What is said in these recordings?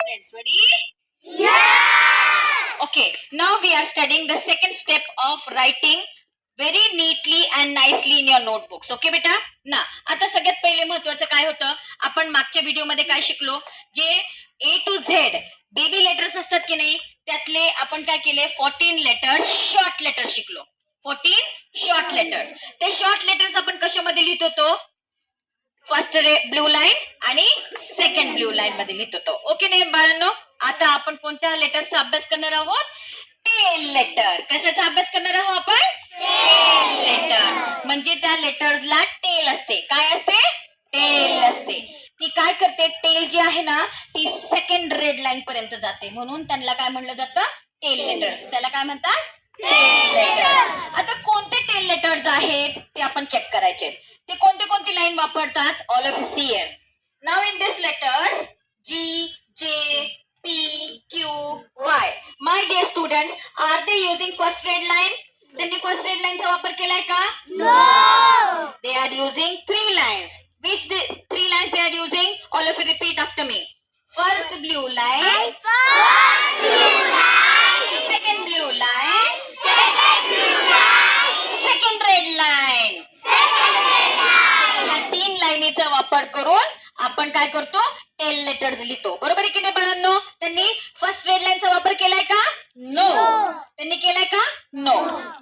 Friends, ready? Yeah! Okay, now we are studying the second step of writing very neatly and nicely in your notebooks. Okay बेटा ना आता सगळ्यात पहिले महत्वाचं काय होतं आपण मागच्या व्हिडिओ मध्ये काय शिकलो जे A to Z baby letters असतात की नाही त्यातले आपण काय केले 14 लेटर्स शॉर्ट लेटर शिकलो 14 शॉर्ट लेटर्स ते शॉर्ट लेटर्स आपण कशामध्ये लिहित होतो फर्स्ट ब्ल्यू लाईन आणि सेकंड ब्ल्यू लाईन मध्ये लिहित होतो ओके नाही बाळांनो आता आपण कोणत्या लेटर्सचा अभ्यास करणार आहोत टेल लेटर कशाचा अभ्यास करणार आहोत आपण टेल लेटर म्हणजे त्या लेटर्सला टेल असते काय असते टेल असते ती काय करते टेल जी आहे ना ती सेकंड रेड लाईन पर्यंत जाते म्हणून त्यांना काय म्हणलं जातं टेल लेटर्स त्याला काय म्हणतात टेल लेटर्स आता कोणते टेल लेटर्स आहेत ते आपण चेक करायचे ते कोणती लाईन वापरतात all of C M now in this letters G J P Q Y my dear students are they using first red line त्यांनी फर्स्ट रेड लाईनचा वापर केलाय का no they are using 3 lines which the 3 lines they are using all of you repeat after me first blue line second blue line second red line या 3 लाईनीचा वापर करून आपण काय करतो टेल लेटर्स लिहितो बरोबर आहे की नाही बाळांनो त्यांनी फर्स्ट रेड लाईनचा वापर केलाय का नो त्यांनी केलाय का no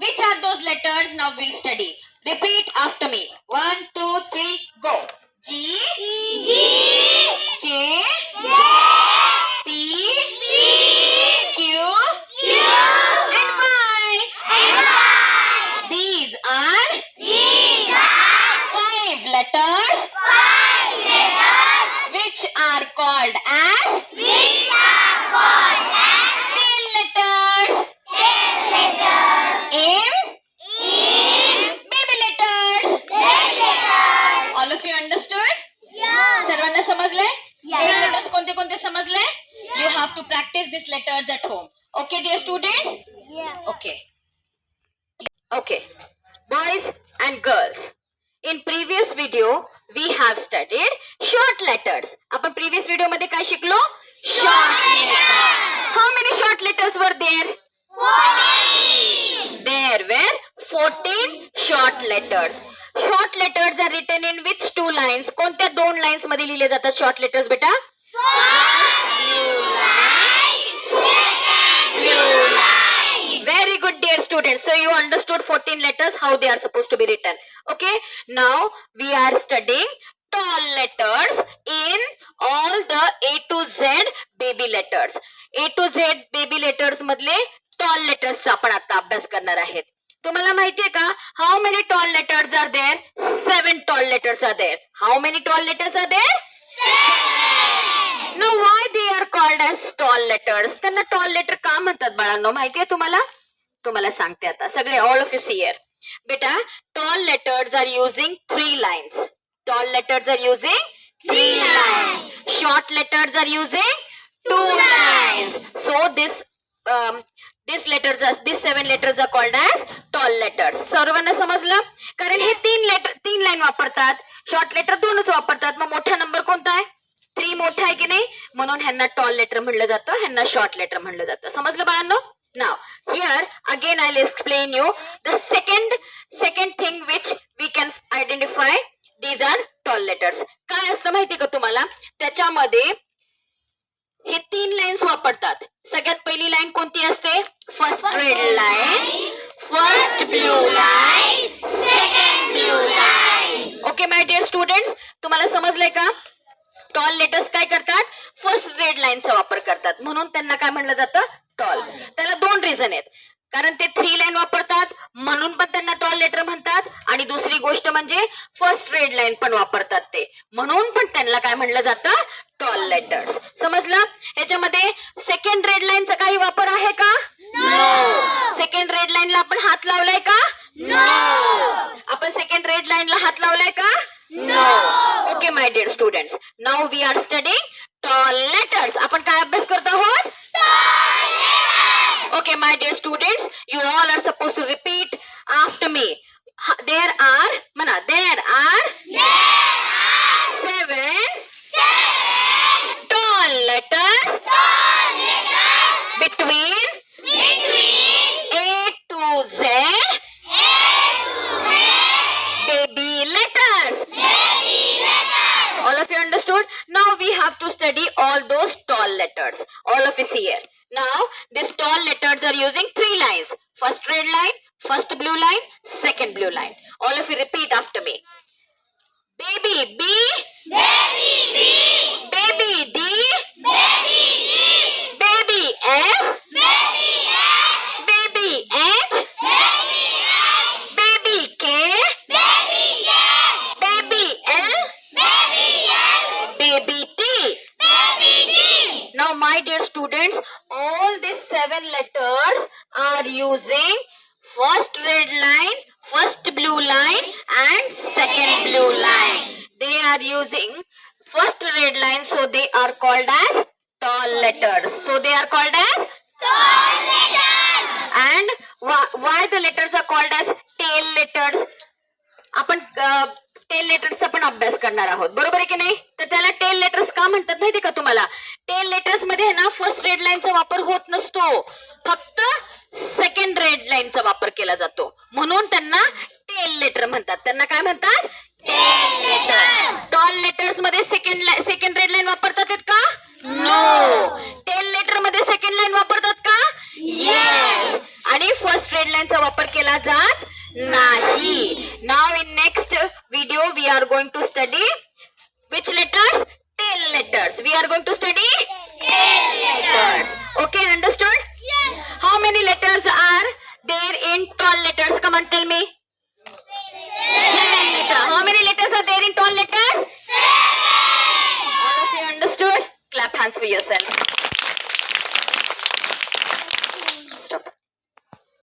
which are those letters now we'll study repeat after me 1 2 3 go G J P Q and Y these are 5 letters which are called as tail letters M baby letters all of you understood सर्वांना समजले tell letters कोणते कोणते समजले you have to practice this letters at home okay dear students okay okay boys and girls in previous video we have studied short letters आपण previous video मध्ये काय शिकलो short letter how many short letters were there There were 14 short letters. Short letters are written in which 2 lines? कोणत्या 2 lines मध्ये लिहिले जातात short letters बेटा? Blue line. Very good dear students. So you understood 14 letters how they are supposed to be written. Okay. Now we are studying tall letters in all the A to Z baby letters. A to Z baby letters मधले tall letters आपण आता अभ्यास करणार आहेत तुम्हाला माहितीये का how many tall letters are there 7 tall letters are there how many tall letters are there 7 no why they are called as tall letters त्यांना टॉल लेटर का म्हणतात बाळांनो माहितीये तुम्हाला सांगते आता सगळे all of you see here बेटा tall letters are using 3 lines tall letters are using 3 lines short letters are using 2 lines so this these 7 letters are called as tall letters सर्वांना समजलं कारण हे 3 लाईन वापरतात शॉर्ट लेटर 2च वापरतात मग मोठा number कोणता आहे 3 मोठा आहे की नाही म्हणून ह्यांना टॉल लेटर म्हणलं जातं ह्यांना शॉर्ट लेटर म्हणलं जातं समजलं बाळांनो now here again I'll explain you the second thing which we can identify these are tall letters काय असतं माहिती का तुम्हाला त्याच्यामध्ये हे 3 लाईन्स वापरतात सगळ्यात पहिली लाईन कोणती असते first red line first blue line second blue line okay my dear students तुम्हाला समजलंय का टॉल लेटर्स काय करतात फर्स्ट रेड लाईनचा वापर करतात म्हणून त्यांना काय म्हणलं जातं टॉल त्याला 2 रिझन आहेत कारण ते 3 लाईन वापरतात म्हणून पण त्यांना टॉल लेटर म्हणतात आणि दुसरी गोष्ट म्हणजे फर्स्ट रेड लाईन पण वापरतात ते म्हणून पण त्यांना काय म्हणलं जातं टॉल लेटर्स समजलं ह्याच्यामध्ये सेकंड रेड लाईनचा काही वापर आहे का नो सेकंड रेड लाईनला आपण हात लावलाय का नो आपण सेकंड रेड लाईनला हात लावलाय का no okay my dear students now we are studying tall letters आपण काय अभ्यास करत आहोत Okay, my dear students, you all are supposed to repeat after me. There are 7 tall letters letters. All of you understood? Now we have to study all those tall letters. All of you see here. Now these tall letters are using 3 lines. First red line, first blue line, second blue line. All of you repeat after me. Baby B. Baby D. Baby F. Baby H. Baby K. Baby L. Baby T. Now my dear students, all these 7 letters are using first red line, first blue line and second blue line. They are using first red line, so they are called as tall letters. So they are called as and why the letters are called as tail letters? आपण tell लेटर्सचा पण अभ्यास करणार आहोत, बरोबर आहे की नाही? तर त्याला टेल लेटर्स का म्हणतात माहिती का तुम्हाला? टेल लेटर्स मध्ये ना फर्स्ट रेड लाईनचा वापर होत नसतो, फक्त सेकंड रेड लाईनचा वापर केला जातो, म्हणून त्यांना टेल लेटर म्हणतात. त्यांना काय म्हणतात? Tall letter. टॉल लेटर्स मध्ये सेकंड रेड लाईन वापरतात का? नो. टेल लेटर मध्ये सेकंड लाईन वापरतात का? येस. आणि फर्स्ट रेड लाईनचा वापर केला जात nahi. Now in next video we are going to study which letters? Tail letters. We are going to study tail letters. Okay, understood? Yes. How many letters are there in tall letters? Come on, tell me. 7 letters. How many letters are there in tall letters? 7. All of you understood? Clap hands for yourself.